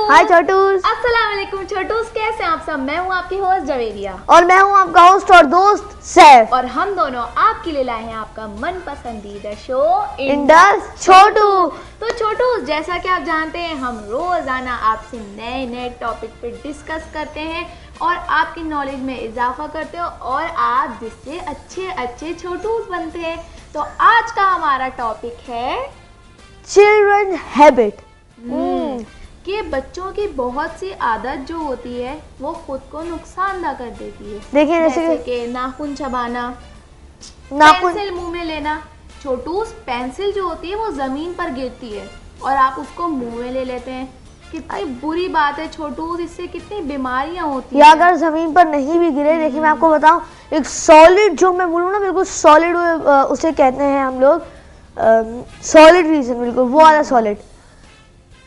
हाय छोटूस। अस्सलाम वालेकुम छोटूस, कैसे हैं आप सब। मैं हूँ आपकी होस्ट जवेरिया और मैं हूँ आपका होस्ट और दोस्त सैफ, और हम दोनों आपके लिए लाए हैं आपका मन पसंदीदा शो इंडस छोटू। तो छोटूस, जैसा कि आप जानते हैं हम रोजाना आपसे नए नए टॉपिक पे डिस्कस करते हैं और आपकी नॉलेज में इजाफा करते हो और आप जिससे अच्छे अच्छे छोटूस बनते हैं। तो आज का हमारा टॉपिक है चिल्ड्रन हैबिट, कि बच्चों की बहुत सी आदत जो होती है वो खुद को नुकसानदा कर देती है। देखिए जैसे कि नाखून चबाना, नाखून पेंसिल मुंह में लेना। छोटूस, पेंसिल जो होती है वो जमीन पर गिरती है और आप उसको मुंह में ले लेते हैं। कितनी बुरी बात है छोटूस, इससे कितनी बीमारियां होती या हैं। अगर जमीन पर नहीं भी गिरे, देखिए मैं आपको बताऊं, एक सॉलिड, जो मैं बोलूँ ना बिल्कुल सॉलिड, उसे कहते हैं हम लोग सॉलिड रीजन, बिल्कुल वो वाला सॉलिड।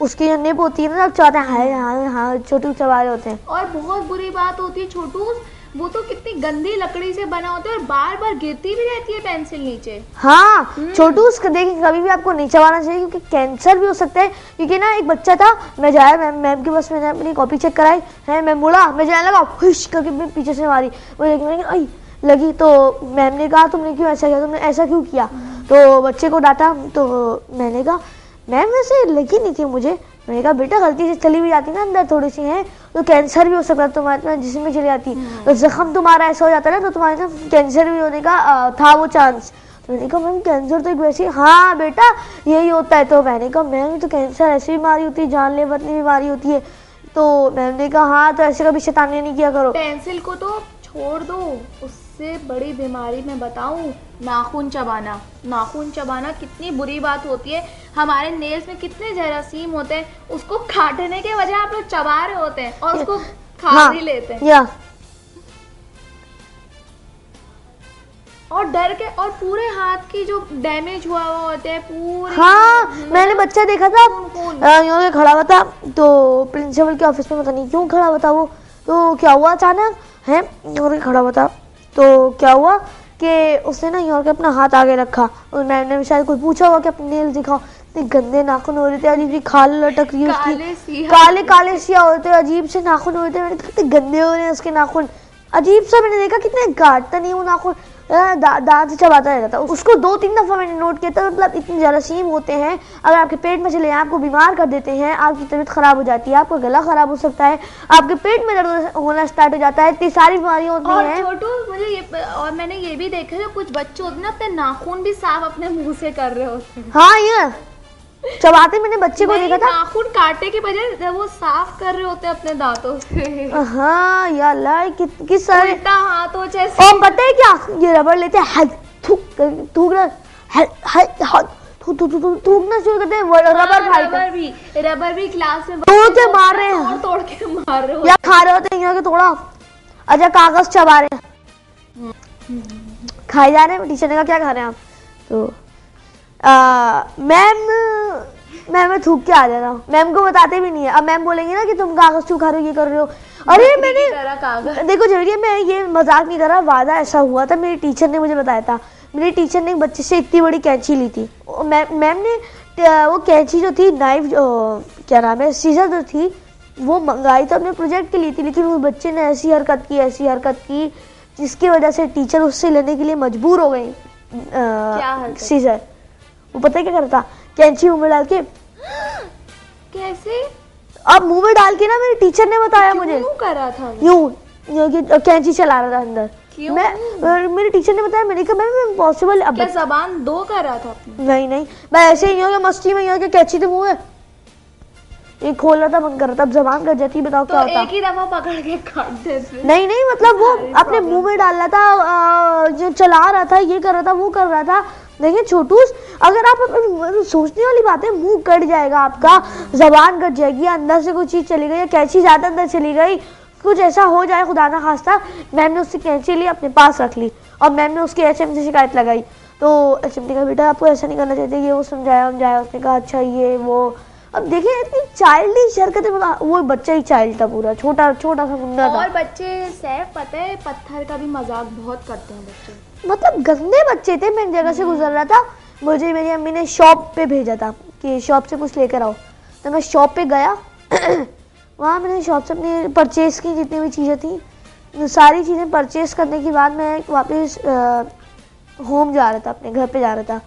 उसकी जो निब होती है ना, सब चाहते हैं हाँ छोटू चबा रहे होते हैं। और बहुत बुरी बात होती है छोटूस, वो तो कितनी गंदी लकड़ी से बना होता है और बार बार गिरती भी रहती है पेंसिल नीचे। हाँ छोटू, देखिए कभी भी आपको नहीं चबाना चाहिए क्योंकि कैंसर भी हो सकता है। क्योंकि ना एक बच्चा था, मैं जाया मैम के पास, मैंने अपनी कॉपी चेक कराई है, मैं मुड़ा, मैं जाने लगा, खुश करके मैं पीछे से मारी, मैंने लगी। तो मैम ने कहा तुमने क्यों ऐसा किया, तुमने ऐसा क्यों किया। तो बच्चे को डांटा, तो मैंने कहा मैम वैसे लगी नहीं थी मुझे। मैंने कहा बेटा गलती से चली भी जाती ना अंदर थोड़ी सी है तो कैंसर भी हो सकता है तुम्हारे जिसम में चली जाती, तो जख्म तुम्हारा ऐसा हो जाता है ना, तो तुम्हारे ना कैंसर भी होने का था वो चांस। तो मैंने कहा मैम कैंसर तो एक वैसी, हाँ बेटा यही होता है। तो मैंने कहा मैम तो कैंसर ऐसी बीमारी होती है, जानलेवा बीमारी होती है। तो मैम ने कहा हाँ तो ऐसे कभी शैतानी नहीं किया करो। पेंसिल को तो छोड़ दो, उससे बड़ी बीमारी मैं बताऊं, नाखून चबाना। नाखून चबाना कितनी बुरी बात होती है। हमारे नेल्स में कितने जरासीम होते हैं, उसको काटने के वजह आप लोग चबा रहे होते हैं और उसको खा भी लेते हैं। या और डर के, और पूरे हाथ की जो डैमेज हुआ होते हैं पूरे। हाँ मैंने बच्चा देखा था, यहाँ खड़ा हुआ था, तो प्रिंसिपल के ऑफिस में पता नहीं क्यों खड़ा हुआ था वो। तो क्या हुआ अचानक है, यहाँ खड़ा हुआ था, तो क्या हुआ कि उसने ना यहाँ के अपना हाथ आगे रखा और मैम ने शायद कोई पूछा होगा कि अपने नेल्स दिखाओ। इतने गंदे नाखून हो रहे थे, अजीब सी खाल लटक रही उसकी, काले काले सिया हो रहे थे, अजीब से नाखून हो रहे थे। मैंने कितने गंदे हो रहे हैं उसके नाखून, अजीब सा। मैंने देखा कितने काटता नहीं वो नाखून, दांत से चबाता रहता था उसको। 2-3 दफा मैंने नोट किया था। मतलब इतने जरासीम होते हैं, अगर आपके पेट में चले आपको बीमार कर देते हैं, आपकी तबीयत खराब हो जाती है, आपका गला खराब हो सकता है, आपके पेट में दर्द होना स्टार्ट हो जाता है, इतनी सारी बीमारियां होती हैं। छोटू मुझे ये, और मैंने ये भी देखा है कुछ बच्चे होते हैं ना अपने नाखून भी साफ अपने मुंह से कर रहे होते हैं। हाँ ये चबाते मैंने बच्चे को देखा था, नाखून काटे के बजाय वो साफ कर रहे होते हैं अपने दांतों से। हाँ या अल्लाह, किस सारे उल्टा हाथों जैसे। और पता है क्या, ये रबड़ लेते हैं, थूकना थूकना शुरू करते हैं, रबर भी क्लास में तोड़ के मार रहे हैं, तोड़ के मार रहे हो या खा रहे होते हैं यहाँ के थोड़ा। अच्छा कागज चबा रहे हैं, खाए जा रहे हैं। टीचर ने कहा क्या खा रहे हैं आप, तो मैम थूक के आ जाना, मैम को बताते भी नहीं है। अब मैम बोलेंगे ना कि तुम कागज क्यों खा रहे हो, ये कर रहे हो। अरे मैंने देखो जरूरी है, मैं ये मजाक नहीं कर रहा, वादा ऐसा हुआ था, मेरी टीचर ने मुझे बताया था। मेरी टीचर ने एक बच्चे से इतनी बड़ी कैंची ली थी, मैम ने वो कैंची जो थी, नाइफ क्या नाम है, सीजर जो थी, वो मंगाई तो अपने प्रोजेक्ट के लिए थी, लेकिन उस बच्चे ने ऐसी हरकत की जिसकी वजह से टीचर उससे लेने के लिए मजबूर हो गई। सीजर, वो पता है क्या करता, कैंची मुंह में डाल के। कैसे? अब मुंह में डाल के ना, मेरे टीचर ने बताया मुझे, क्यों कर रहा था यूं कैंची चला रहा था अंदर। मेरे टीचर ने बताया, मैंने कहा मैम इम्पॉसिबल। अब क्या जबान दो कर रहा था अपनी? नहीं मैं ऐसे ही मस्ती में यहाँ के कैंची थे मुंह में, ये खोल रहा था, बंद कर रहा था, अब जबान कर जाती, बताओ तो क्या होता। एक ही दफा पकड़ के काट देते। नहीं मतलब वो अपने मुंह में डाल रहा था, जो चला रहा था, ये कर रहा था, वो कर रहा था। देखिए छोटूस, अगर आप सोचने वाली बात है, मुंह कट जाएगा आपका, जबान कट जाएगी, अंदर से कोई चीज चली गई या कैंची ज्यादा अंदर चली गई, कुछ ऐसा हो जाए खुदा ना खास्ता। मैम ने उससे कैंची ली, अपने पास रख ली और मैम ने उसकी HM से शिकायत लगाई। तो HM ने कहा बेटा आपको ऐसा नहीं करना चाहिए, ये वो समझाया। उसने कहा अच्छा ये वो। अब देखिए इतनी चाइल्डिश हरकतें, वो बच्चा ही चाइल्ड था, पूरा छोटा सा मुन्ना था। और बच्चे सैफ, पता है पत्थर का भी मजाक बहुत करते हैं बच्चे। मतलब गंदे बच्चे थे। मैं एक जगह से गुजर रहा था, मुझे मेरी अम्मी ने शॉप पे भेजा था कि शॉप से कुछ लेकर आओ, तो मैं शॉप पे गया वहाँ मैंने शॉप से अपनी परचेज़ की जितनी भी चीज़ें थी, सारी चीज़ें परचेज़ करने के बाद मैं वापस होम जा रहा था, अपने घर पे जा रहा था।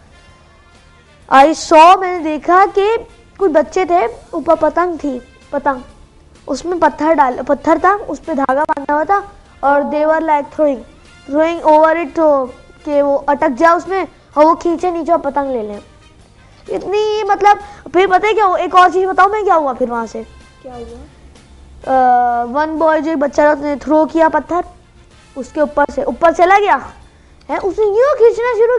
आई सॉ, मैंने देखा कि कुछ बच्चे थे, ऊपर पतंग थी, पतंग, उसमें पत्थर था, उस पर धागा बांधा हुआ था और देवर लाइक थ्रोइंग ओवर इट, तो कि वो अटक जाए उसमें और वो खींचे नीचे और पतंग ले लें। इतनी मतलब, फिर पता है क्या हुआ, एक और चीज़ बताऊँ मैं क्या हुआ फिर वहाँ से। क्या हुआ? वन बॉय, जो बच्चा था, उसने थ्रो किया पत्थर, उसके ऊपर चला गया है, उसने यूँ खींचना शुरू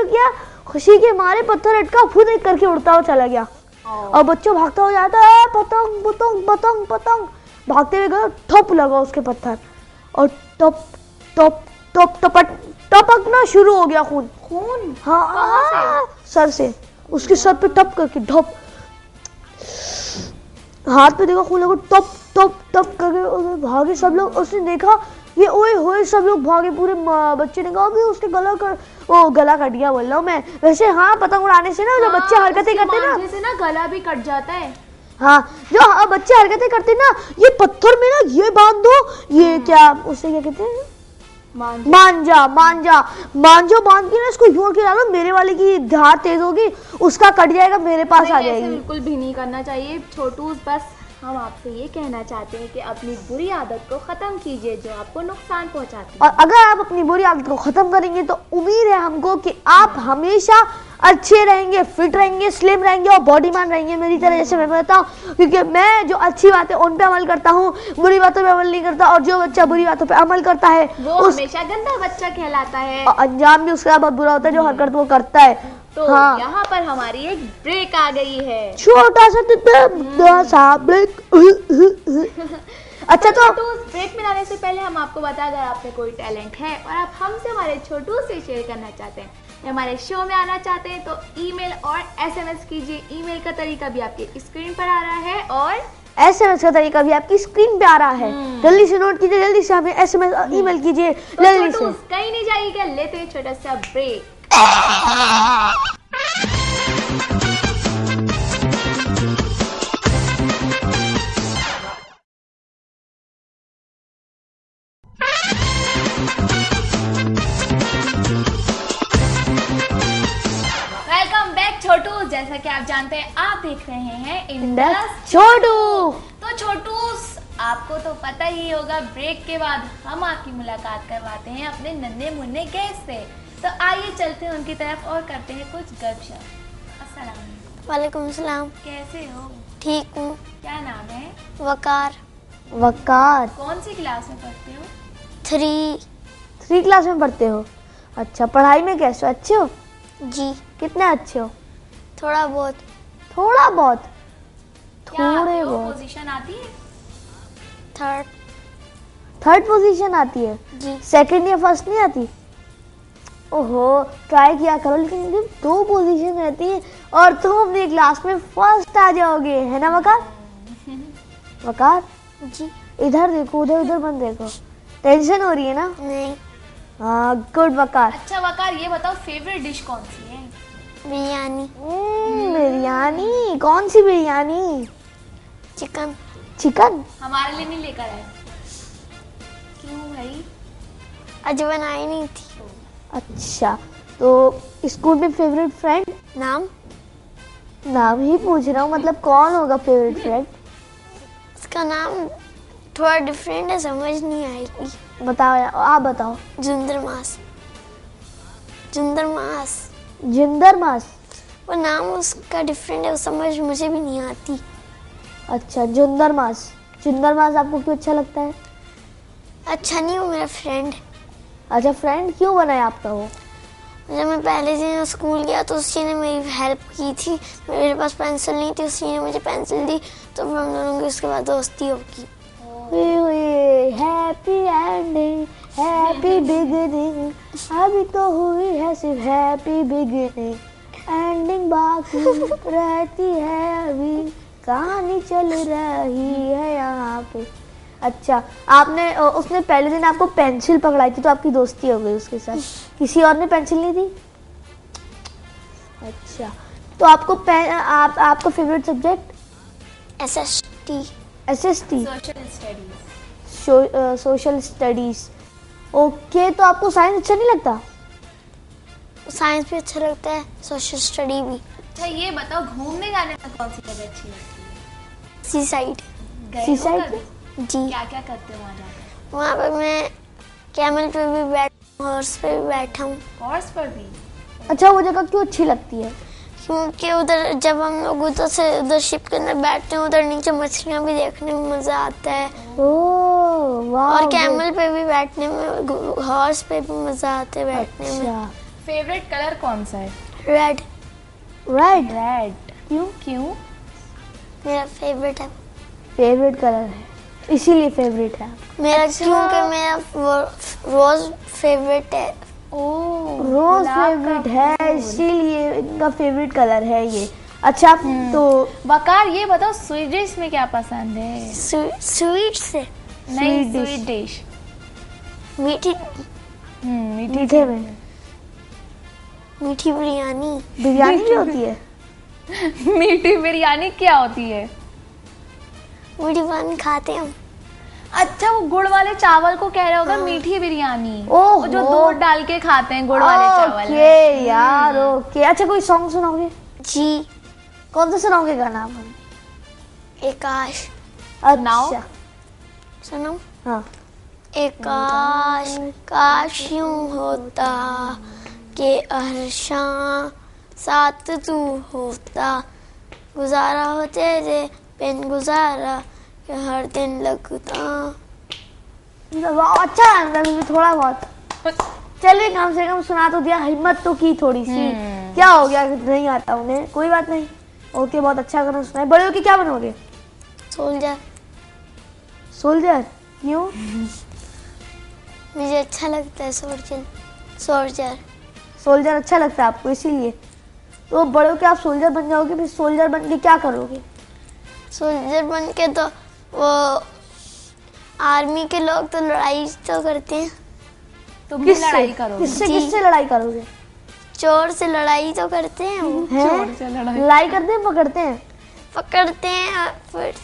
किया, खुशी के मारे पत्थर अटका, खुद एक करके उड़ता हुआ चला गया और बच्चों भागता हो जाता है, पतंग पतंग पतंग पतंग, भागते हुए गए, ठप लगा उसके पत्थर और टप टप टप टपट टपकना शुरू हो गया खून। हाँ, सर से, उसके सर पे टप करके ढप, हाथ पे देखा खून लगा, टप टप टप करके भागे सब लोग। उसने देखा ये, ओए होए, सब लोग भागे, पूरे बच्चे ने कहा कि उसके गला कट गया। बोल रहा हूँ मैं, वैसे हाँ, पतंग उड़ाने से ना जो बच्चे हरकतें करते ना, जैसे ना गला भी कट जाता है। हाँ, जो बच्चे हरकतें करते ना, ये पत्थर में ना ये बांध दो, ये क्या, उसे क्या कहते हैं, मांझा बांध के ना इसको यूं के डालो, मेरे वाले की धार तेज होगी, उसका कट जाएगा, मेरे पास आ जाएगी। बिल्कुल भी नहीं करना चाहिए छोटू। बस हम आपसे ये कहना चाहते हैं कि अपनी बुरी आदत को खत्म कीजिए जो आपको नुकसान पहुंचाती है। और अगर आप अपनी बुरी आदत को खत्म करेंगे तो उम्मीद है हमको कि आप हमेशा अच्छे रहेंगे, फिट रहेंगे, स्लिम रहेंगे और बॉडीमैन रहेंगे मेरी तरह, जैसे मैं बताऊँ, क्योंकि मैं जो अच्छी बातें उन पे अमल करता हूँ, बुरी बातों पे अमल नहीं करता, और जो बच्चा बुरी बातों पे अमल करता है वो हमेशा गंदा बच्चा कहलाता है और अंजाम भी उसका बहुत बुरा होता है जो हरकत वो करता है। तो हाँ, यहाँ पर हमारी एक ब्रेक आ गई है, छोटा सा ब्रेक। अच्छा, तो ब्रेक में आने से पहले हम आपको बता, अगर आप में कोई टैलेंट है और आप हमसे, हमारे छोटू से शेयर करना चाहते हैं या हमारे शो में आना चाहते हैं, तो ईमेल और एसएमएस कीजिए। ईमेल का तरीका भी आपके स्क्रीन पर आ रहा है और एसएमएस का तरीका भी आपकी स्क्रीन पे आ रहा है। जल्दी से नोट कीजिए, जल्दी से हमें एसएमएस और ईमेल कीजिए, जल्दी से। कहीं नहीं जाइएगा, लेते हैं छोटा सा ब्रेक। वेलकम बैक छोटू। जैसा कि आप जानते हैं, आप देख रहे हैं इंडस छोटू। तो छोटू, आपको तो पता ही होगा, ब्रेक के बाद हम आपकी मुलाकात करवाते हैं अपने नन्हे मुन्ने गेस्ट से। तो आइए चलते हैं उनकी तरफ और करते हैं कुछ गपशप। अस्सलाम वालेकुम। वालेकुम सलाम। कैसे हो? ठीक हूँ। क्या नाम है? वकार। वकार। कौन सी क्लास में पढ़ते हो? 3 क्लास में पढ़ते हो। अच्छा, पढ़ाई में कैसे हो? अच्छे हो? जी। कितने अच्छे हो? थोड़ा बहुत। थोड़ा बहुत? क्या थोड़े आपको बहुत। पोजीशन आती है? थर्ड पोजीशन आती है? जी। सेकंड या फर्स्ट नहीं आती? ओहो, ट्राई किया करो, लेकिन जब 2 पोजीशन रहती है और तुम अपनी क्लास में फर्स्ट आ जाओगे, है ना वकार? वकार जी। इधर देखो, उधर मत देखो, टेंशन हो रही है ना? नहीं। हाँ, गुड वकार। अच्छा वकार, ये बताओ फेवरेट डिश कौन सी है? बिरयानी। बिरयानी? कौन सी बिरयानी? चिकन। चिकन? हमारे लिए नहीं लेकर आए? क्यों भाई? आज बनाई नहीं थी। अच्छा, तो स्कूल में फेवरेट फ्रेंड? नाम ही पूछ रहा हूँ, मतलब कौन होगा फेवरेट फ्रेंड? उसका नाम थोड़ा डिफरेंट है, समझ नहीं आएगी। बताओ यार, आप बताओ। जुंदरमास। जिंदर मास? वो नाम उसका डिफरेंट है, वो समझ मुझे भी नहीं आती। अच्छा, जुंदर मास आपको क्यों अच्छा लगता है? अच्छा नहीं, वो मेरा फ्रेंड। अच्छा, फ्रेंड क्यों बनाया आपका वो? जब मैं पहले दिन स्कूल गया तो उसी ने मेरी हेल्प की थी, मेरे पास पेंसिल नहीं थी, उसी ने मुझे पेंसिल दी, तो फिर हम दोनों की उसके बाद दोस्ती होगी। हैप्पी एंडिंग, हैप्पी बिगिनिंग, अभी तो हुई है सिर्फ हैप्पी बिगिनिंग, एंडिंग बाकी रहती है अभी, कहानी चल रही है यहाँ पे, अच्छा, आपने उसने पहले दिन आपको पेंसिल पकड़ाई थी तो आपकी दोस्ती हो गई उसके साथ, किसी और ने पेंसिल नहीं दी? अच्छा, तो आपको आपका favourite subject? SST। SST, social studies. Social studies. Okay, तो आपको साइंस अच्छा नहीं लगता? साइंस भी अच्छा लगता है, सोशल स्टडी भी। अच्छा ये बताओ, घूमने जाने में कौन सी जगह अच्छी लगती है? सी साइड। गए सी हो साइड कभी? जी, क्या क्या करते हो वहाँ जाकर? वहाँ पे मैं कैमल पे भी बैठा हूँ, हॉर्स पे भी बैठा हूँ। हॉर्स पर भी? अच्छा, वो जगह क्यों अच्छी लगती है? क्योंकि उधर जब हम लोग उधर शिप के अंदर बैठते हैं, उधर नीचे मछलियाँ भी देखने में मजा आता है। ओह वाह। और कैमल पे भी बैठने में, हॉर्स पे भी मजा आता है बैठने में। अच्छा, फेवरेट कलर कौन सा है? Red red. रेड। क्यों? क्यों? मेरा फेवरेट है। फेवरेट कलर है, इसीलिए फेवरेट है। मेरा अच्छा। क्योंकि मेरा रोज फेवरेट है। ओह, रोज गुलाब का फेवरेट है, फूल। इसीलिए इनका फेवरेट कलर है ये। अच्छा, तो वकार ये बताओ, स्वीट डिश में क्या पसंद है? स्वीट से नहीं, Sweet dish। Sweet dish. मीठी मीठे में मीठी बिरयानी। बिरयानी भी होती है? मीठी बिरयानी क्या होती है? मीठी पानी खाते हैं हम। अच्छा, वो गुड़ वाले चावल को कह रहे होगा मीठी बिरयानी। ओहो। वो जो दूध डाल के खाते हैं गुड़ वाले चावल ओके में। यार, ओके। अच्छा, कोई सॉन्ग सुनाओगे? जी, कौन सा सुनाओगे गाना आप हमें? एकाश। सुनाओ। अच्छा, सुनो। हाँ। एकाश काश यूं होता कि अरशा साथ तू होता, गुजारा हो तेरे बिन गुजारा कि हर दिन लगता। वाह, अच्छा गाना था, मुझे थोड़ा बहुत। चलिए, कम से कम सुना तो दिया, हिम्मत तो की थोड़ी सी। क्या हो गया कि नहीं आता उन्हें? कोई बात नहीं। ओके, बहुत अच्छा गाना सुना है। बड़े होके क्या बनोगे? सोल्जर। सोल्जर? क्यों? मुझे अच्छा लगता है सोल्जर। सोल्जर। सोल्जर अच्छा लगता है आपको, इसीलिए? तो बड़े होके आप सोल्जर बन जाओगे, फिर सोल्जर बन के क्या करोगे? सोल्जर बन के तो वो आर्मी के लोग तो लड़ाई तो करते हैं, तुम भी किससे? लड़ाई करोगे? किससे जी। किससे लड़ाई करोगे? चोर से लड़ाई तो करते हैं वो। हैं? से लड़ाई। लड़ाई करते हैं, पकड़ते हैं? पकड़ते हैं और फिर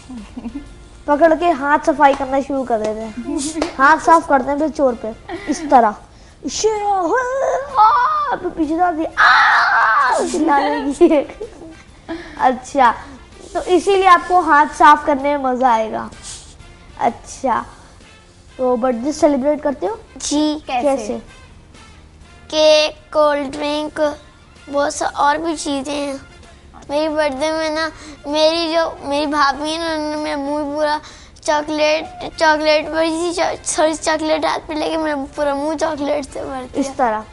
पकड़ के हाथ सफाई करना शुरू कर देते हैं, हाथ साफ करते हैं फिर चोर पे, इस तरह। फिर पीछे दादी चिल्लाने की। अच्छा, तो इसीलिए आपको हाथ साफ करने में मजा आएगा। अच्छा, तो बर्थडे सेलिब्रेट करते हो? जी। कैसे? केक, कोल्ड ड्रिंक, बहुत सा और भी चीजें हैं। मेरी बर्थडे में ना मेरी भाभी है ना, उन्होंने मेरा मुंह पूरा चॉकलेट बड़ी सी थोड़ी चॉकलेट हाथ पे लेके मेरा पूरा मुंह चॉकलेट से भर दिया। इस तरह।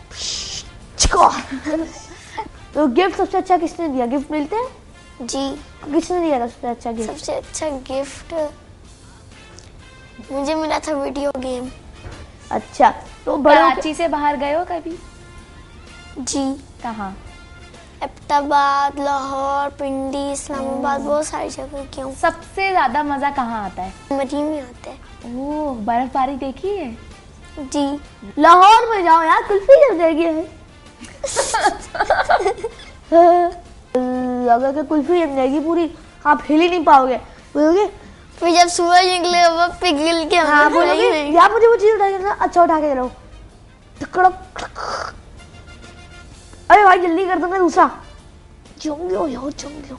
तो गिफ्ट सबसे अच्छा किसने दिया? गिफ्ट मिलते हैं? जी, किसने दिया था सबसे अच्छा गिफ्ट? सबसे अच्छा गिफ्ट मुझे मिला था वीडियो गेम। अच्छा, तो बड़े कराची से बाहर गए हो कभी? जी, कहाँ? एबटाबाद, लाहौर, पिंडी, इस्लामाबाद, बहुत सारी जगह की हूँ। सबसे ज्यादा मजा कहाँ आता है? मरी में आता है। ओह, बर्फबारी देखी है? जी, लाहौर में जाओ यार, कुल्फी जम जाएगी है। अगर के कुल्फी जम जाएगी पूरी, आप हिल ही नहीं पाओगे। बोलोगे फिर जब सूरज निकले वो पिघल के हाँ, हम बोलोगे नहीं। यार मुझे वो चीज उठा के देना। अच्छा, उठा के दे रहा हूँ। अरे भाई जल्दी कर दो, मैं दूसरा जम गया यार, जम गया।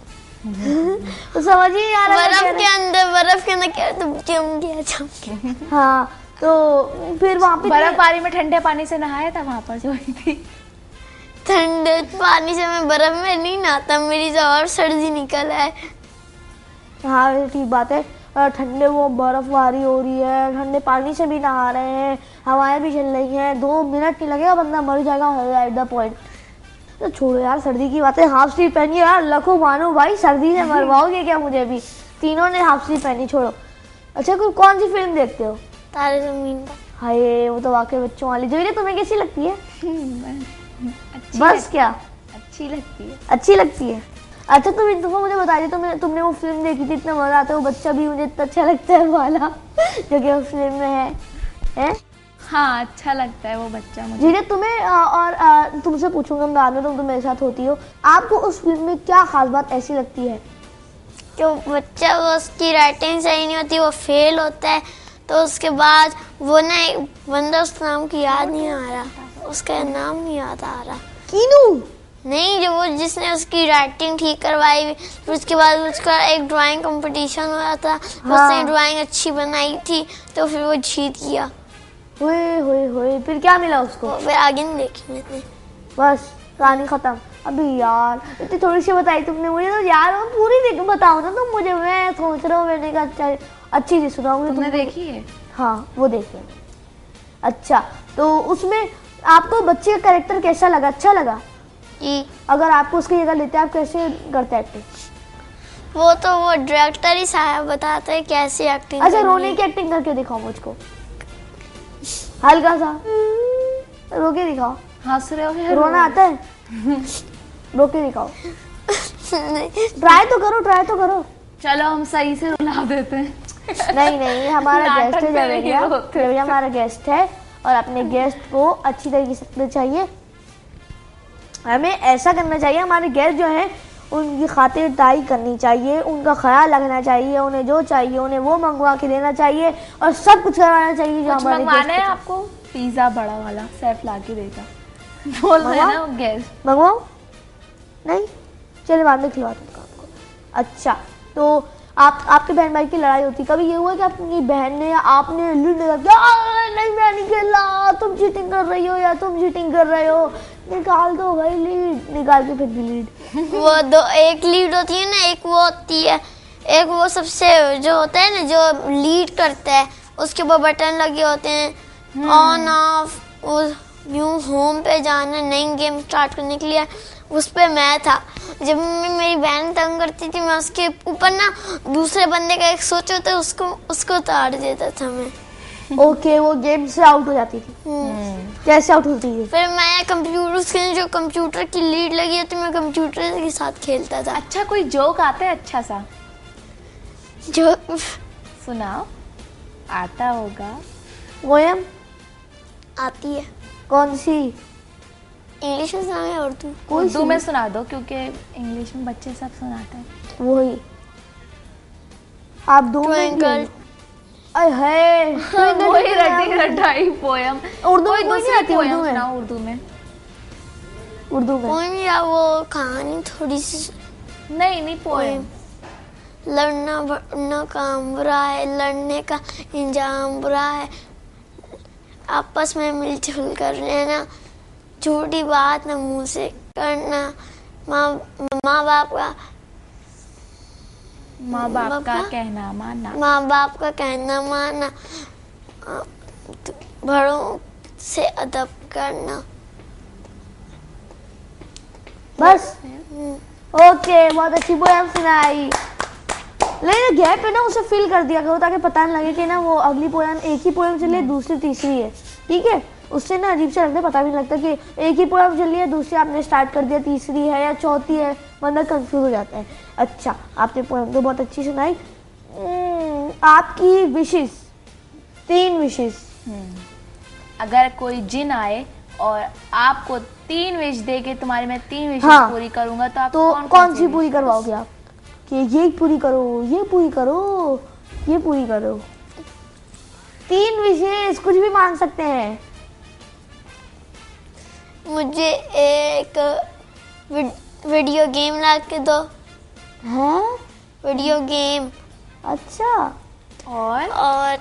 तो समझ ही नहीं आ रहा मैं क्या बर्फ के अंदर क्या तो जम गया। हाँ, तो फिर वहाँ पे बर्फबारी में ठंडे पानी से नहाया था वहां पर जो हुई थी? ठंडे पानी से मैं बर्फ में नहीं नहाता, मेरी तो और सर्दी निकल है। हाँ, ठीक बात है। ठंडे वो बर्फबारी हो रही है, ठंडे पानी से भी नहा रहे हैं, हवाएं भी चल रही हैं, 2 मिनट नहीं लगेगा बंदा मर जाएगा एट द पॉइंट। तो छोड़ो यार सर्दी की बातें, हाफ स्लीव पहनिए यार, लखो मानो भाई, सर्दी से मरवाओगे क्या मुझे भी? तीनों ने हाफ स्लीव पहनी, छोड़ो। अच्छा, कोई कौन सी फिल्म देखते हो? तारे जमीन पर। हाय, वो तो वाकई बच्चों वाली। जो तुम्हें कैसी लगती है? अच्छी बस क्या अच्छी लगती है। अच्छी लगती है? अच्छा, तुम मुझे बता दी, तुमने वो फिल्म देखी थी, इतना मजा आता है, वो बच्चा भी मुझे इतना अच्छा लगता है वाला। जो कि उस फिल्म में है? हाँ, अच्छा लगता है वो बच्चा मुझे। जीने तुम्हें तुमसे पूछूंगा बाद में, तुम मेरे साथ होती हो, आपको उस फिल्म में क्या खास बात ऐसी लगती है? कि वो बच्चा, वो उसकी राइटिंग सही नहीं होती, वो फेल होता है, तो उसके बाद वो ना एक बंदा, उसका नाम की याद नहीं आ रहा, उसका नाम नहीं याद आ रहा। कीनू? नहीं, जो वो जिसने उसकी राइटिंग ठीक करवाई, फिर उसके बाद उसका एक ड्राइंग कंपटीशन हो रहा था, उसने ड्राइंग अच्छी बनाई थी, तो फिर वो जीत गया। होए फिर क्या मिला उसको? वो फिर आगे नहीं देखी मैंने। बस कहानी खत्म? अभी यार इतनी थोड़ी सी बताई तुमने मुझे, तो यार वो पूरी देख बताओ ना तुम मुझे, मैं सोच रहा हूँ मैंने कहा अच्छी चीज सुनाऊंगी। तुमने देखी है? हाँ वो देखी है। अच्छा, तो उसमें आपको बच्चे का कैरेक्टर कैसा लगा? अच्छा लगा? जी। अगर आपको उसकी जगह लेते आप कैसे करते एक्टिंग? वो तो वो डायरेक्टर ही साहब बताते हैं कैसी एक्टिंग। अच्छा, रोने की एक्टिंग करके दिखाओ मुझको, हल्का सा रो के दिखाओ। हंस रहे हो या रोना आता है? रो के दिखाओ, ट्राई तो करो। चलो हम सही से रुला देते हैं। नहीं हमारा गेस्ट है नाटक में नहीं होते। जब हमारा गेस्ट है, और अपने गेस्ट को अच्छी तरीके से रखना चाहिए, हमें ऐसा करना चाहिए, हमारे गेस्ट जो हैं उनकी खातिरदारी करनी चाहिए, उनका ख्याल रखना चाहिए, उन्हें जो चाहिए उन्हें वो मंगवा के देना चाहिए, और सब कुछ करवाना चाहिए जो कुछ हमारे मंगवाना है गेस्ट आपको? पिज्जा बड़ा वाला सैफ ला के देगा, बोल रहे हैं ना गेस्ट। मंगवाओ? नहीं, चलिए बाद में खिलवाते हैं आपको। अच्छा, तो आपके बहन भाई की लड़ाई होती, कभी ये हुआ कि आपकी बहन ने या आपने लीड निकाल, नहीं मैं नहीं खेला, तुम चीटिंग कर रही हो या तुम चीटिंग कर रहे हो, निकाल दो भाई लीड, निकाल के फिर भी लीड? वो दो, एक लीड होती है ना, एक वो होती है, एक वो सबसे जो होता है ना जो लीड करता है, उसके ऊपर बटन लगे होते हैं ऑन ऑफ, वो न्यू होम पे जाना, नई गेम स्टार्ट करने के लिए, उस पे मैं था। जब मेरी बहन तंग करती थी, मैं उसके ऊपर ना दूसरे बंदे का एक सोच होता है, उसको उतार देता था मैं। ओके, वो गेम से आउट हो जाती थी? कैसे आउट होती है? फिर मैं जो कंप्यूटर की लीड लगी होती, मैं कंप्यूटर के साथ खेलता था। अच्छा, कोई जोक आता है अच्छा सा? जो सुनाओ, आता होगा। पोयम आती है, कौन सी? इंग्लिश में सुनाओ या उर्दू? उर्दू में सुना दो, क्योंकि इंग्लिश में बच्चे सब सुनाते हैं। वही आप दो ट्विंकल। वही रटी रटाई पोयम। उर्दू कोई में नहीं दूसरी आती? पोयम सुनाओ उर्दू में। पोएम या वो कहानी थोड़ी सी? नहीं पोयम। लड़ना भड़ना काम बुरा है, लड़ने का इंजाम बुरा है, आपस में मिलजुल कर लेना, झूठी बात न मुंह से करना, माँ बाप का कहना मानना, माँ बाप का कहना मानना, बड़ों से अदब करना। बस? ओके, बहुत अच्छी पोयम सुनाई। लेकिन गैप है ना, उसे फिल कर दिया करो ताकि पता नहीं लगे कि ना वो अगली पोयम, एक ही पोयम चली है दूसरी तीसरी है, ठीक है? उससे ना अजीब से लगता है, पता भी नहीं लगता कि एक ही पोयम चली है, दूसरी आपने स्टार्ट कर दिया, तीसरी है या चौथी है, बंदा कंफ्यूज हो जाता है। अच्छा, आपने पोयम तो बहुत अच्छी सुनाई। आपकी विशेष 3 विशेष। अगर कोई जिन आए और आपको 3 विश दे के तुम्हारी मैं 3 विश हाँ, पूरी करूंगा, तो आप तो कौन सी पूरी करवाओगे आप? कि ये पूरी करो, ये पूरी करो, ये पूरी करो? 3 विशेष, कुछ भी मांग सकते हैं। मुझे एक वीडियो गेम ला के दो। हैं? Video game. अच्छा, और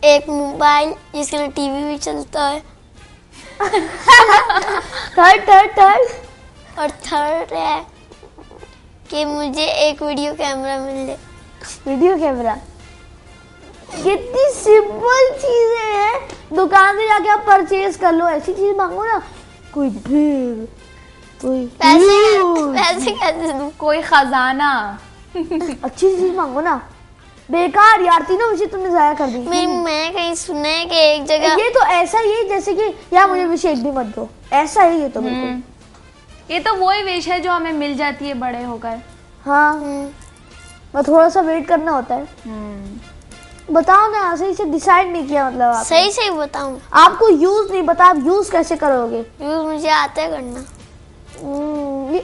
एक मोबाइल जिसके लिए टीवी भी चलता है। थर्ड और थर्ड है कि मुझे एक वीडियो कैमरा मिल जाए। Video camera? कितनी सिंपल चीजें हैं, दुकान से जाके आप परचेज कर लो, ऐसी चीज मांगो ना, कोई भीड़, कोई पैसे कैसे दूं? कोई खजाना। अच्छी चीज मांगो ना। बेकार यार, तीनों विषय तुमने जाया कर दी। मैं कहीं सुना है कि एक जगह ये तो ऐसा ही है जैसे कि यार मुझे विषय एक भी मत दो, ऐसा ही ये तो बिल्कुल। ये तो वही विश है जो हमें मिल जाती है बड़े होकर। हाँ, और थोड़ा सा वेट करना होता है। बताओ ना, सही से डिसाइड नहीं किया मतलब आप। सही सही बताऊं, आपको यूज नहीं पता, आप यूज कैसे करोगे? यूज मुझे आता है करना।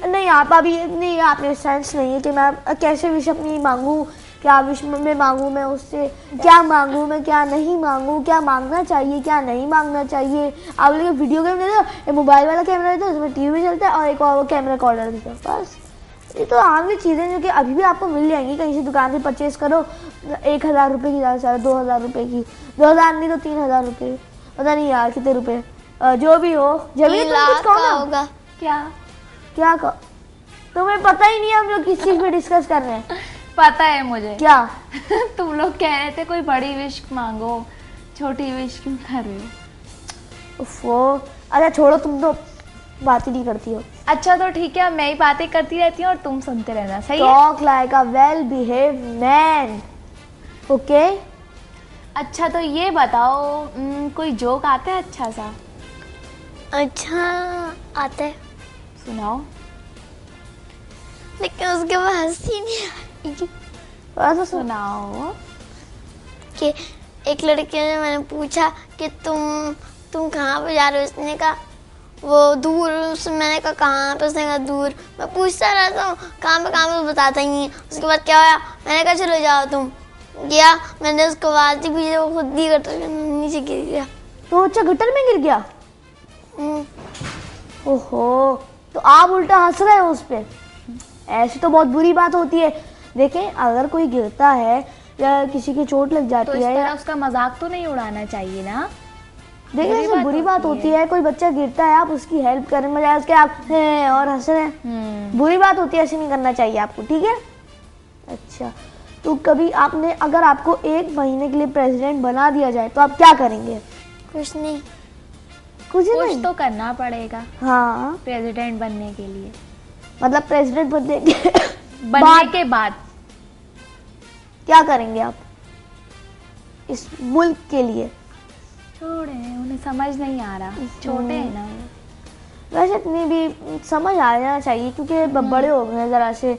नहीं आप अभी नहीं, आप में सेंस नहीं है कि मैं कैसे विश अपनी मांगू, क्या विश में मांगू, मैं उससे क्या मांगू, मैं क्या नहीं मांगू, क्या मांगना चाहिए क्या नहीं मांगना चाहिए। आप लोग वीडियो गेम देते हो, एक मोबाइल वाला कैमरा देते हो, उसमें टीवी चलता है और एक और कैमरा रिकॉर्डर देते हो, बस। ये तो आम ही चीज़ें जो कि अभी भी आपको मिल जाएंगी, कहीं से दुकान से परचेज करो 1,000 रुपये की, ज़्यादा से ज़्यादा 2,000 रुपये की, 2,000 नहीं तो 3,000 रुपये, पता नहीं यार कितने रुपए, जो भी हो। जब 3 लाख का होगा। क्या तुम्हें पता ही नहीं है हम लोग किस चीज़ पे डिस्कस कर रहे हैं। पता है मुझे। क्या? तुम लोग कह रहे थे कोई बड़ी विश मांगो, छोटी विश क्यों कर रहे हो? वो अच्छा छोड़ो, तुम तो बात ही नहीं करती हो। अच्छा तो ठीक है, मैं ही बातें करती रहती हूँ और तुम सुनते रहना, सही है? Talk like a well behave man, okay? अच्छा तो ये बताओ, कोई जोक आता है अच्छा सा? अच्छा आता है, सुनाओ। लेकिन उसके बाद हंसी नहीं आएगी। ऐसा सुनाओ। कि एक लड़के ने, मैंने पूछा कि तुम कहाँ पे जा रहे हो, उसने कहा वो दूर। मैंने कहा कहाँ पे, उसने कहा दूर। मैं पूछता रहता हूँ कहाँ पे बताता ही नहीं। उसके बाद क्या हुआ, मैंने कहा चलो जाओ तुम। गया, मैंने उसको आवाज दी पीछे, वो खुद ही गटर नीचे गिर गया। तो बच्चा गटर में गिर गया? हम्म, ओहो, तो आप उल्टा हंस रहे हो उस पे। ऐसी तो बहुत बुरी बात होती है। देखें, अगर कोई गिरता है या किसी की चोट लग तो जाती इस है तरह उसका मजाक तो नहीं उड़ाना चाहिए ना। देखिए ऐसी बुरी बात होती है। कोई बच्चा गिरता है, आप उसकी हेल्प करने बजाय उसके आप हैं और हंस रहे हैं, बुरी बात होती है, ऐसे नहीं करना चाहिए आपको, ठीक है? अच्छा, तो कभी आपने, अगर आपको 1 महीने के लिए प्रेसिडेंट बना दिया जाए तो आप क्या करेंगे? कुछ नहीं। कुछ कुछ नहीं? तो करना पड़ेगा हाँ, प्रेसिडेंट बनने के लिए। मतलब प्रेसिडेंट बनने के बाद क्या करेंगे आप इस मुल्क के लिए? छोड़े, उन्हें समझ नहीं आ रहा, छोटे हैं ना वो। वैसे इतनी भी समझ आ जाना चाहिए क्योंकि बड़े हो गए हैं ज़रा से।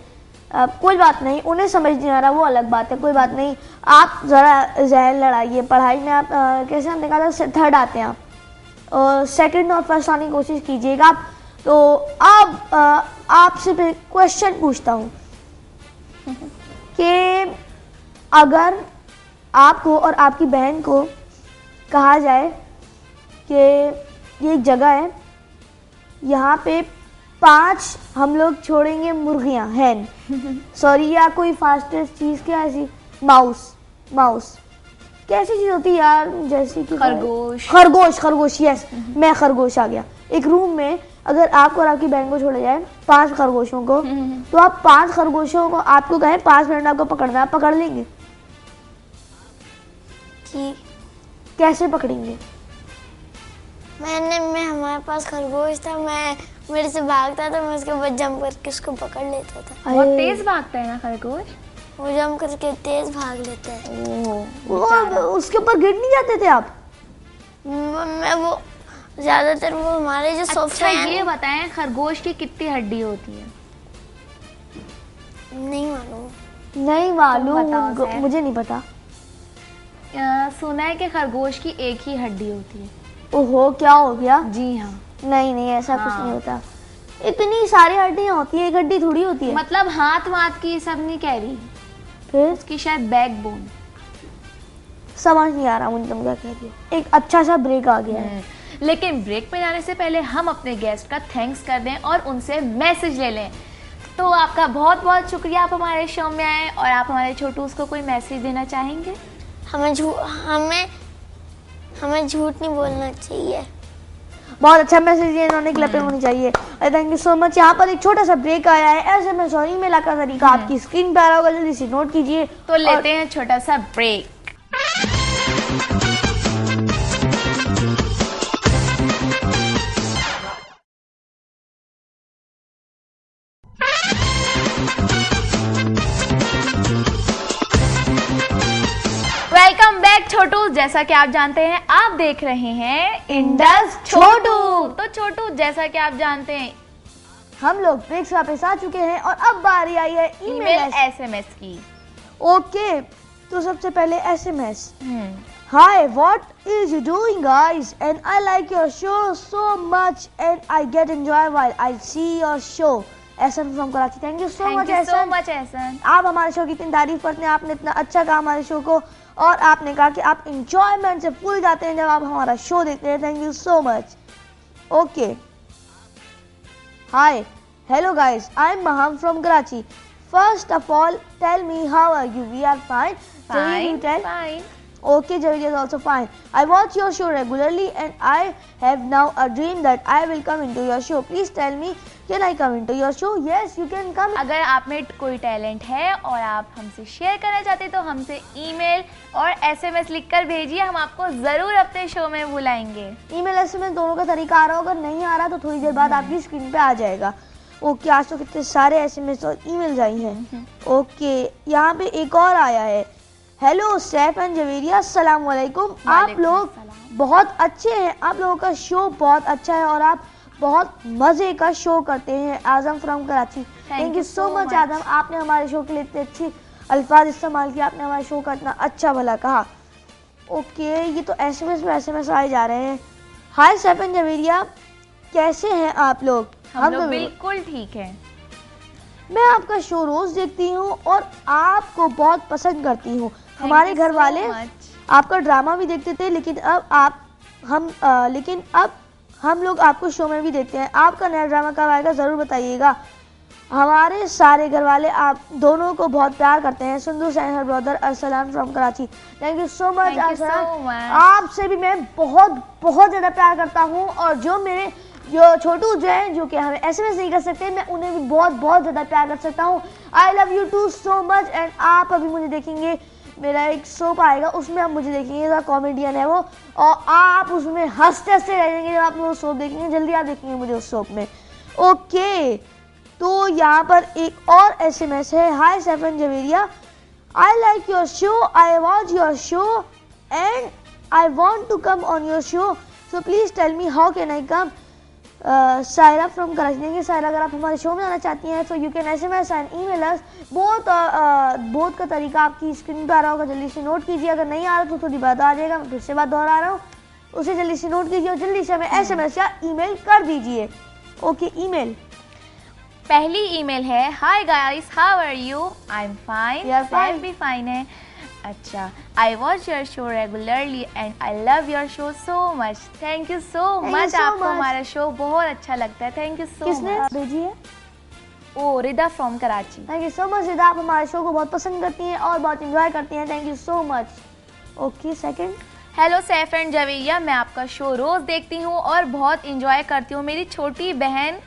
कोई बात नहीं, उन्हें समझ नहीं आ रहा वो अलग बात है, कोई बात नहीं। आप ज़रा जहन लड़ाइए, पढ़ाई में आप कैसे हमने कहा था 3rd आते हैं आप, और 2nd और 1st आने की कोशिश कीजिएगा आप। तो अब आपसे मैं क्वेश्चन पूछता हूँ कि अगर आपको और आपकी बहन को कहा जाए कि ये एक जगह है, यहाँ पे 5 हम लोग छोड़ेंगे मुर्गियाँ, हैन सॉरी, या कोई फास्टेस्ट चीज़, क्या ऐसी, माउस कैसी चीज़ होती है यार, जैसे कि खरगोश, यस, मैं खरगोश आ गया। एक रूम में अगर आपको और आपकी बहन को छोड़ा जाए 5 खरगोशों को, तो आप 5 खरगोशों को, आपको कहें 5 मिनट आपको पकड़ना, आप पकड़ लेंगे? कि कैसे पकड़ेंगे? हमारे पास खरगोश था, मैं मेरे से भागता था, मैं उसके बाद जंप करके उसको पकड़ लेता था। बहुत तेज भागता है ना खरगोश, वो जंप करके तेज भाग लेता है। वो उसके ऊपर गिर नहीं जाते थे आप? मैं वो ज्यादातर वो हमारे जो अच्छा सोफे हैं। ये बताएं, खरगोश की कितनी हड्डी होती है? नहीं मालूम। नहीं तुम मालूम, बताओ सर। मुझे नहीं पता। सुना है कि खरगोश की एक ही हड्डी होती है। ओहो, क्या हो गया? जी हाँ। नहीं ऐसा कुछ हाँ। नहीं होता, इतनी सारी हड्डियां होती है, एक हड्डी थोड़ी होती है। मतलब हाथ वाथ की सब नहीं कह रही, फिर उसकी शायद बैकबोन। समझ नहीं आ रहा मुझे तुम क्या कह रही हो। एक अच्छा सा ब्रेक आ गया है। लेकिन ब्रेक पे जाने से पहले हम अपने गेस्ट का थैंक्स कर दें और उनसे मैसेज ले लें। तो आपका बहुत बहुत शुक्रिया, आप हमारे शो में आए और आप हमारे छोटूस को कोई मैसेज देना चाहेंगे? हमें झूठ नहीं बोलना चाहिए। बहुत अच्छा मैसेज है, इन्होंने क्लैपिंग होनी चाहिए। Thank you so much. यहाँ पर एक छोटा सा ब्रेक आया है, ऐसे में सॉरी मेला का तरीका आपकी स्क्रीन पे आ रहा होगा, जल्दी से नोट कीजिए। तो लेते हैं छोटा सा ब्रेक। वेलकम बैक छोटू। जैसा कि आप जानते हैं, आप देख रहे हैं इंडस छोटू। तो छोटू, जैसा कि आप जानते हैं, हम लोग ब्रेक से वापस आ चुके हैं और अब बारी आई है ईमेल SMS की। ओके, तो सबसे पहले SMS. Hi, what is you doing, guys? And I like your show so much, and I get enjoy while I see your show. Ehsan from Karachi. Thank you so much, thank you so Ehsan. Much Ehsan. आप हमारे show की इतनी तारीफ करते हैं, आपने इतना अच्छा कहा हमारे शो को, और आपने कहा कि आप इंजॉयमेंट से फुल जाते हैं जब आप हमारा शो देखते हैं। Thank you so much. Okay, hi, hello guys, I am Maham from Karachi. First of all, tell me how are you? We are fine. Fine. Okay, Javed is also fine. I watch your show regularly and I have now a dream that I will come into your show. Please tell me, can I come into your show? Yes, you can come. अगर आप में कोई talent है और आप हमसे share करना चाहते हैं तो हमसे ईमेल और SMS लिखकर भेजिए, हम आपको ज़रूर अपने शो में बुलाएंगे। ईमेल SMS दोनों का तरीका आ रहा होगा, नहीं आ रहा तो थोड़ी देर बाद आपकी स्क्रीन पे आ जाएगा। ओके, आज तो कितने सारे SMS और ईमेल आई हैं। ओके, यहाँ पे एक और आया है। हेलो सैफ एंड जवेरिया, अस्सलाम वालेकुम। आप लोग बहुत अच्छे हैं, आप लोगों का शो बहुत अच्छा है और आप बहुत मज़े का शो करते हैं। Azam from Karachi. Thank you so much Adam, आपने हमारे शो के लिए इतने अच्छे अल्फाज इस्तेमाल किए, आपने हमारे शो का इतना अच्छा भला कहा। ओके, ये तो SMS में SMS आए जा रहे हैं। हाय सैफ एंड जवेरिया, कैसे हैं आप लोग? हम लोग तो बिल्कुल ठीक है। मैं आपका शो रोज़ देखती हूँ और आपको बहुत पसंद करती हूँ। हमारे घर वाले आपका ड्रामा भी देखते थे, लेकिन अब हम लोग आपको शो में भी देखते हैं। आपका नया ड्रामा कब आएगा ज़रूर बताइएगा। हमारे सारे घर वाले आप दोनों को बहुत प्यार करते हैं। सुंदर and her brother Arsalan from Karachi. Thank you so much Arsalan, आपसे भी मैं बहुत बहुत ज़्यादा प्यार करता हूँ, और जो छोटू जो हैं जो कि हमें SMS नहीं कर सकते, मैं उन्हें भी बहुत बहुत ज़्यादा प्यार कर सकता हूँ। I love you too so much. And आप अभी मुझे देखेंगे, मेरा एक सोप आएगा उसमें आप मुझे देखेंगे, कॉमेडियन है वो, और आप उसमें हंसते हंसते रहेंगे जब आप वो सोप देखेंगे। जल्दी आप देखेंगे मुझे उस सोप में। ओके, तो यहाँ पर एक और SMS है। Hi Saif and Javeria, I like your show, I watch your show and I want to come on your show, so please tell me how can I come. Saira from Karachi. देखिए सायरा, अगर आप हमारे शो में आना चाहती हैं तो you can SMS and email अस। बहुत का तरीका आपकी स्क्रीन पर आ रहा होगा, जल्दी से नोट कीजिए। अगर नहीं आ रहा तो थोड़ी बात आ जाएगा, मैं फिर से बात दोहरा रहा हूँ, उसे जल्दी से नोट कीजिए और जल्दी से हमें SMS या ईमेल कर दीजिए। Okay, email. पहली ईमेल है, hi guys, how are you? I am fine. We are fine. भी फाइन है। अच्छा, I watch your show regularly and I love your show so much. Thank you so much, आपको हमारा show बहुत अच्छा लगता है। Thank you so much. किसने भेजी है? Oh, Rida from Karachi. Thank you so much Rida, आप हमारे शो को बहुत पसंद करती हैं और बहुत इंजॉय करती हैं। Thank you so much. Okay, second. Hello Saif and Javeria, मैं आपका शो रोज़ देखती हूँ और बहुत इंजॉय करती हूँ। मेरी छोटी बहन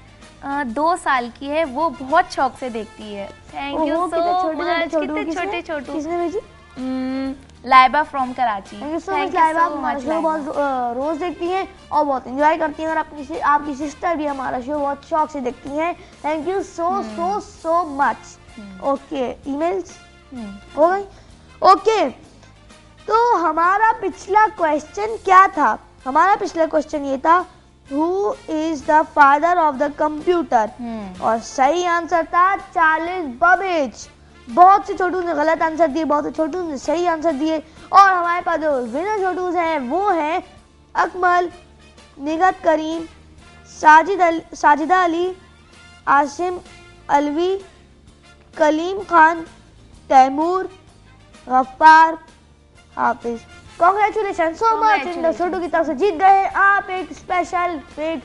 2 साल की है, वो बहुत शौक से देखती है। Thank you so much. कितने छोटे छोटे। किसने भेजी? Laiba from Karachi. Thank you so much Laiba, आप हमारा शो बहुत रोज देखती हैं और बहुत एंजॉय करती हैं, और आपकी सिस्टर भी हमारा शो बहुत शौक से देखती हैं। Thank you so much. Okay, emails हो गई। ओके, तो हमारा पिछला क्वेश्चन क्या था? हमारा पिछला क्वेश्चन ये था, who is the father of the computer, और सही आंसर था चार्ल्स बबेज। बहुत से छोटू ने गलत आंसर दिए, बहुत से छोटू ने सही आंसर दिए, और हमारे पास जो विनर छोटूज हैं वो हैं अकमल, निगत करीम, साजिदा अली, आसिम अलवी, कलीम खान, तैमूर, गफ्फार, हाफिज। कॉन्ग्रेचुलेशन सो मच, इन छोटू की तरफ से जीत गए आप एक स्पेशल बिग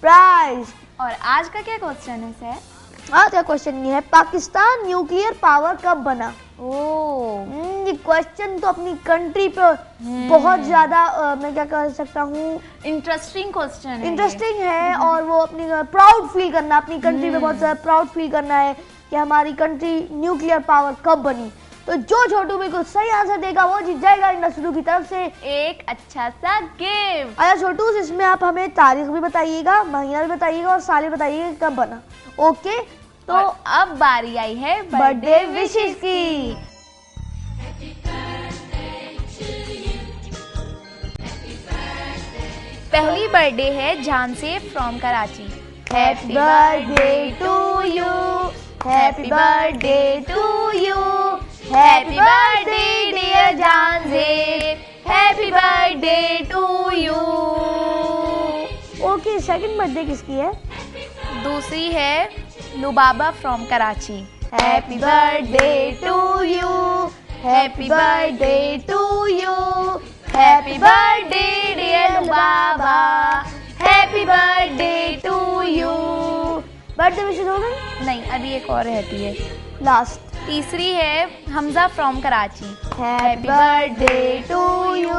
प्राइज। और आज का क्या क्वेश्चन है सर? आज का क्वेश्चन ये है, पाकिस्तान न्यूक्लियर पावर कब बना? ये क्वेश्चन तो अपनी कंट्री पे बहुत ज्यादा मैं क्या कह सकता हूँ, इंटरेस्टिंग क्वेश्चन है। इंटरेस्टिंग है, और वो अपनी प्राउड फील करना, अपनी कंट्री पे बहुत ज्यादा प्राउड फील करना है कि हमारी कंट्री न्यूक्लियर पावर कब बनी। तो जो छोटू बिल्कुल सही आंसर देगा वो जीत जाएगा इंडस्ट्री की तरफ से एक अच्छा सा गिफ्ट। अच्छा छोटू, इसमें आप हमें तारीख भी बताइएगा, महीना भी बताइएगा और साल भी बताइएगा कब बना। ओके, तो अब बारी आई है बर्थडे विशेस की। पहली बर्थडे है जान से from Karachi. Happy birthday to you, happy birthday to you, happy birthday dear Jahanzeb, happy birthday to you. Okay, second birthday किसकी है? दूसरी है Lubaba from Karachi. Happy birthday to you, happy birthday to you, happy birthday dear Lubaba, happy birthday to you. Birthday wishes हो गई? नहीं, अभी एक और रहती है लास्ट। तीसरी है Hamza from Karachi. Happy birthday to you,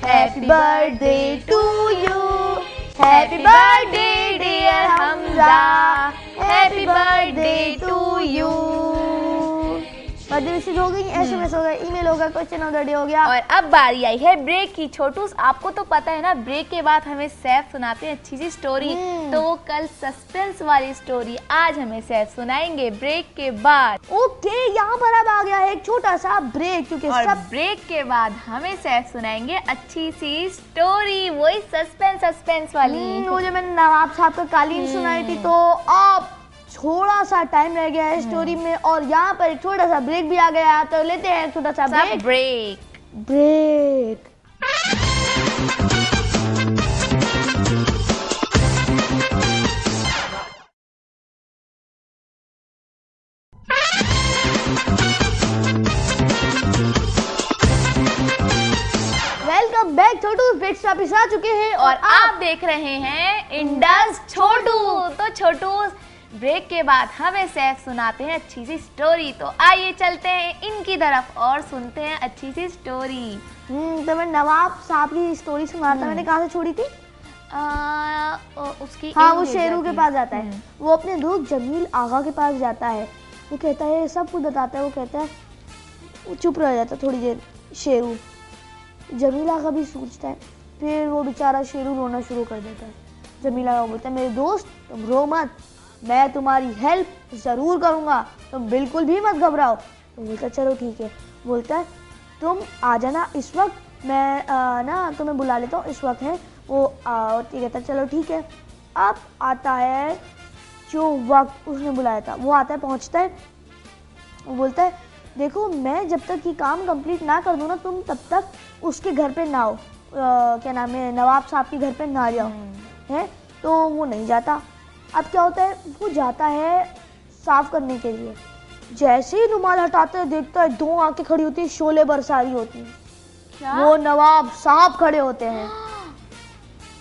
happy birthday to you, happy birthday dear Hamza, happy birthday to you. Birthday wishes हो गई, SMS हो गया, ईमेल हो गया, क्वेश्चन ऑफ द डे हो गया। और अब बारी आई है ब्रेक की। छोटू, आपको तो पता है ना, ब्रेक के बाद हमें सैफ सुनाते हैं अच्छी सी स्टोरी। तो वो कल सस्पेंस वाली स्टोरी आज हमें सैफ सुनाएंगे ब्रेक के बाद। ओके, यहाँ पर अब आ गया है एक छोटा सा ब्रेक, क्योंकि और सब ब्रेक के बाद हमें सैफ सुनाएंगे अच्छी सी स्टोरी, वही सस्पेंस वाली। वो जो मैंने नवाब साहब का कालीन सुनाई थी, तो अब थोड़ा सा टाइम रह गया है स्टोरी में और यहाँ पर एक छोटा सा ब्रेक भी आ गया है, तो लेते हैं छोटा सा ब्रेक। वेलकम बैक छोटू, ब्रेक से वापस आ चुके हैं और आप देख रहे हैं इंडस छोटू। तो छोटू, ब्रेक के बाद हमें सैफ सुनाते हैं अच्छी सी स्टोरी। तो आइए चलते हैं इनकी तरफ और सुनते हैं अच्छी सी स्टोरी। तो मैं नवाब साहब की स्टोरी सुना था, मैंने कहाँ से छोड़ी थी? उसकी हाँ, वो शेरू के पास जाता है। वो अपने दोस्त जमील आगा के पास जाता है। वो कहता है, सब कुछ बताता है। वो कहता है, वो चुप रह जाता है थोड़ी देर शेरू। जमील आगा भी सोचता है, फिर वो बेचारा शेरू रोना शुरू कर देता है। जमील आगा बोलता है, मेरे दोस्त तुम रो मत, मैं तुम्हारी हेल्प ज़रूर करूँगा, तुम बिल्कुल भी मत घबराओ। तो बोलता है, चलो ठीक है। बोलता है, तुम आ जाना इस वक्त, मैं ना तुम्हें बुला लेता हूँ, इस वक्त है। वो कहता है, चलो ठीक है। अब आता है जो वक्त उसने बुलाया था, वो आता है, पहुँचता है। वो बोलता है, देखो मैं जब तक ये काम कंप्लीट ना कर दूँ ना, तुम तब तक उसके घर पे ना आओ, क्या नाम है, नवाब साहब के घर पे ना जाओ, है। तो वो नहीं जाता। अब क्या होता है, वो जाता है साफ करने के लिए। जैसे ही रुमाल हटाता है, देखता है 2 आंखें खड़ी होती है, शोले बरसा रही होती हैं। क्या? वो नवाब साहब खड़े होते हैं।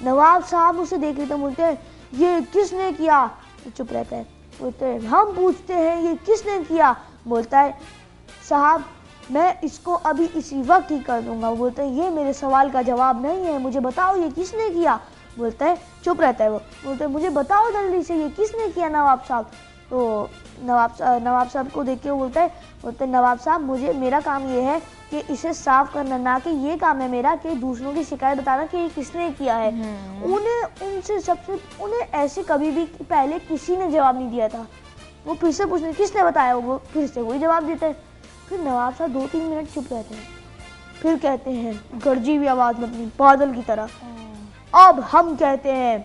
नवाब साहब उसे देख लेते हैं, बोलते हैं, ये किसने किया? वो चुप रहता है। बोलते हैं, हम पूछते हैं ये किसने किया? बोलता है, साहब मैं इसको अभी इसी वक्त ही कर दूंगा। बोलते हैं, ये मेरे सवाल का जवाब नहीं है, मुझे बताओ ये किसने किया? बोलता है, चुप रहता है वो। बोलते हैं, मुझे बताओ जल्दी से ये किसने किया नवाब साहब? तो नवाब साहब को देख के वो बोलते हैं, नवाब साहब मुझे, मेरा काम ये है कि इसे साफ करना, ना कि ये काम है मेरा कि दूसरों की शिकायत बताना कि ये किसने किया है। उन्हें ऐसे कभी भी पहले किसी ने जवाब नहीं दिया था। वो फिर से पूछते, किसने बताया? वो फिर से वही जवाब देते हैं। फिर नवाब साहब 2-3 मिनट चुप रहते हैं, फिर कहते हैं गरजी हुई आवाज़ में अपनी बादल की तरह, अब हम कहते हैं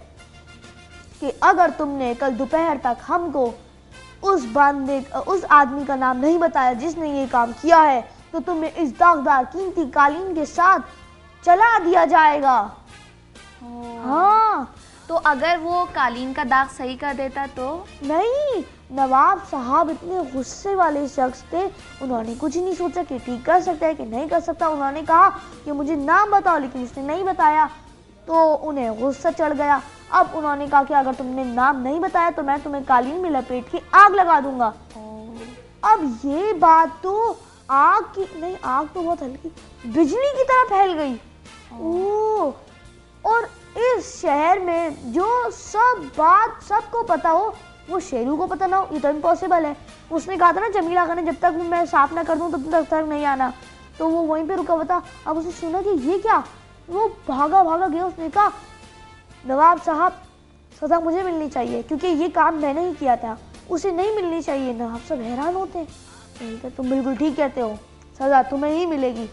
कि अगर तुमने कल दोपहर तक हमको उस आदमी का नाम नहीं बताया जिसने ये काम किया है, तो तुम्हें इस दागदार कीमती कालीन के साथ चला दिया जाएगा। हाँ, तो अगर वो कालीन का दाग सही कर देता तो? नहीं, नवाब साहब इतने गुस्से वाले शख्स थे, उन्होंने कुछ नहीं सोचा कि ठीक कर सकता है कि नहीं कर सकता। उन्होंने कहा कि मुझे नाम बताओ, लेकिन उसने नहीं बताया, तो उन्हें गुस्सा चढ़ गया। अब उन्होंने कहा कि अगर तुमने नाम नहीं बताया तो मैं तुम्हें कालीन में लपेट के आग लगा दूंगा। अब ये बात तो आग की नहीं, आग तो बहुत हल्की, बिजली की तरह फैल गई। ओह, और इस शहर में जो सब बात सबको पता हो, वो शेरू को पता ना हो, ये तो इम्पॉसिबल है। उसने कहा था ना जमील आगा ने, जब तक मैं साफ ना कर दूं तब तक नहीं आना, तो वो वहीं पे रुका हुआ था। अब उसने सुना कि ये क्या, वो भागा गया। उसने कहा, नवाब साहब सज़ा मुझे मिलनी चाहिए, क्योंकि ये काम मैंने ही किया था, उसे नहीं मिलनी चाहिए। नवाब साहब हैरान होते हैं, तुम बिल्कुल ठीक कहते हो, सज़ा तुम्हें ही मिलेगी।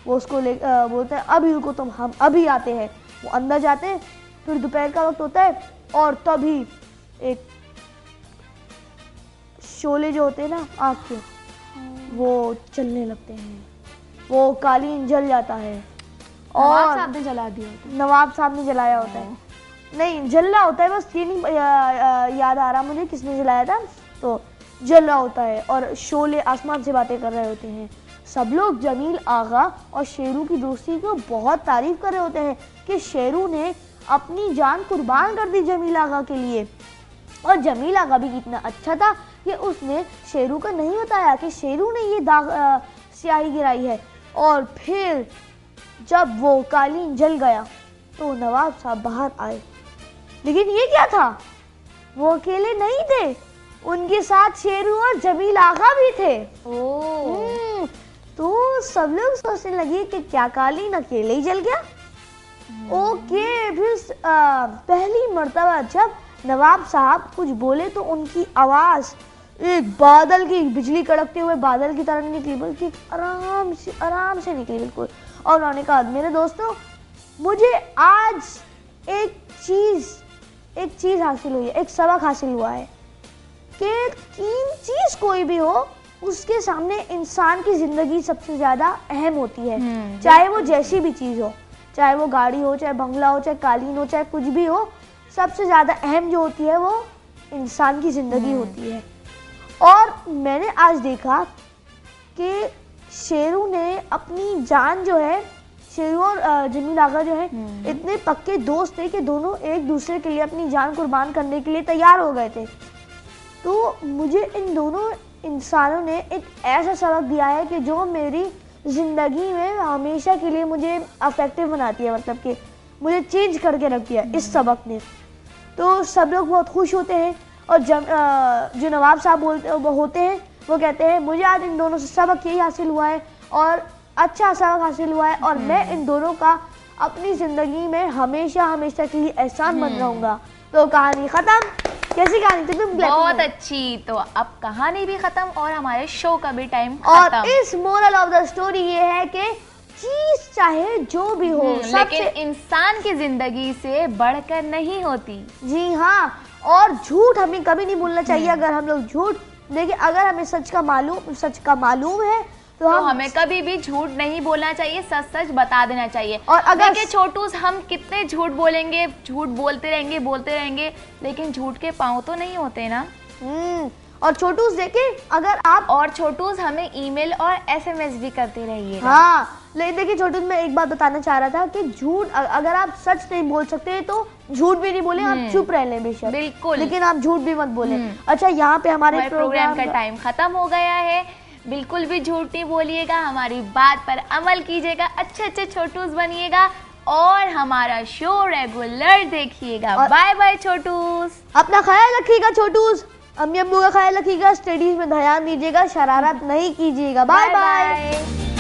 वो उसको बोलते हैं, अभी रुको तुम, हम अभी आते हैं। वो अंदर जाते हैं। फिर दोपहर का वक्त होता है और तभी एक शोले जो होते हैं ना आग के, वो चलने लगते हैं, वो कालीन जल जाता है। नवाब और साहब ने जला दिया होता नवाब साहब ने जलाया होता है, नहीं जल रहा होता है, बस ये नहीं याद आ रहा मुझे किसने जलाया था, तो जल रहा होता है और शोले आसमान से बातें कर रहे होते हैं। सब लोग जमील आगा और शेरू की दोस्ती को बहुत तारीफ कर रहे होते हैं कि शेरू ने अपनी जान कुर्बान कर दी जमील आगा के लिए। और जमील आगा भी कितना अच्छा था कि उसने शेरू को नहीं बताया कि शेरू ने ये दाग स्याही गिराई है। और फिर जब वो कालीन जल गया तो नवाब साहब बाहर आए, लेकिन ये क्या था, वो अकेले नहीं थे, उनके साथ शेरू और जमील आगा भी थे। तो सब लोग सोचने लगे कि क्या कालीन अकेले ही जल गया। ओके, फिर पहली मर्तबा जब नवाब साहब कुछ बोले तो उनकी आवाज एक बादल की, बिजली कड़कते हुए बादल की तरह निकली, बल्कि आराम से निकली बिल्कुल। और उन्होंने कहा, मेरे दोस्तों, मुझे आज एक चीज हासिल हुई है, एक सबक हासिल हुआ है कि तीन चीज कोई भी हो उसके सामने इंसान की जिंदगी सबसे ज्यादा अहम होती है, चाहे वो जैसी भी चीज हो, चाहे वो गाड़ी हो, चाहे बंगला हो, चाहे कालीन हो, चाहे कुछ भी हो, सबसे ज्यादा अहम जो होती है वो इंसान की जिंदगी होती है। और मैंने आज देखा कि शेरू ने अपनी जान जो है, शेरू और जमील आगा जो है इतने पक्के दोस्त थे कि दोनों एक दूसरे के लिए अपनी जान कुर्बान करने के लिए तैयार हो गए थे। तो मुझे इन दोनों इंसानों ने एक ऐसा सबक दिया है कि जो मेरी ज़िंदगी में हमेशा के लिए मुझे अफेक्टिव बनाती है, मतलब कि मुझे चेंज करके रख दिया इस सबक ने। तो सब लोग बहुत खुश होते हैं और जो नवाब साहब होते हैं वो कहते हैं, मुझे आज इन दोनों से सबक यही हासिल हुआ है और अच्छा सबक हासिल हुआ है और मैं इन दोनों का अपनी ज़िंदगी में हमेशा हमेशा के लिए एहसान बन रहूँगा। तो कहानी ख़त्म। कैसी कहानी थी? बहुत अच्छी। तो अब कहानी भी खत्म और हमारे शो का भी टाइम और खत्म। इस मोरल ऑफ द स्टोरी ये है कि चीज चाहे जो भी हो, लेकिन इंसान की जिंदगी से बढ़कर नहीं होती। जी हाँ, और झूठ हमें कभी नहीं बोलना चाहिए। अगर हम लोग झूठ, देखिए अगर हमें सच का मालूम है तो हमें कभी भी झूठ नहीं बोलना चाहिए, सच सच बता देना चाहिए। और अगर छोटू हम कितने झूठ बोलेंगे, झूठ बोलते रहेंगे, लेकिन झूठ के पाँव तो नहीं होते ना। और छोटूस देखे, अगर आप और छोटूस हमें ईमेल और एसएमएस भी करते रहिए। हाँ, लेकिन देखिए छोटूस, मैं एक बात बताना चाह रहा था कि झूठ, अगर आप सच नहीं बोल सकते तो झूठ भी नहीं बोले, आप चुप रह लें बेशक, बिल्कुल, लेकिन आप झूठ भी मत बोले। अच्छा, यहाँ पे हमारे प्रोग्राम का टाइम खत्म हो गया है। बिल्कुल भी झूठ नहीं बोलिएगा, हमारी बात पर अमल कीजिएगा, अच्छे छोटूस बनिएगा और हमारा शो रेगुलर देखिएगा। बाय बाय छोटूस। अपना ख्याल रखिएगा छोटूस, अम्मी अब्बू का ख्याल रखिएगा, स्टडीज में ध्यान दीजिएगा, शरारत नहीं कीजिएगा। Bye bye.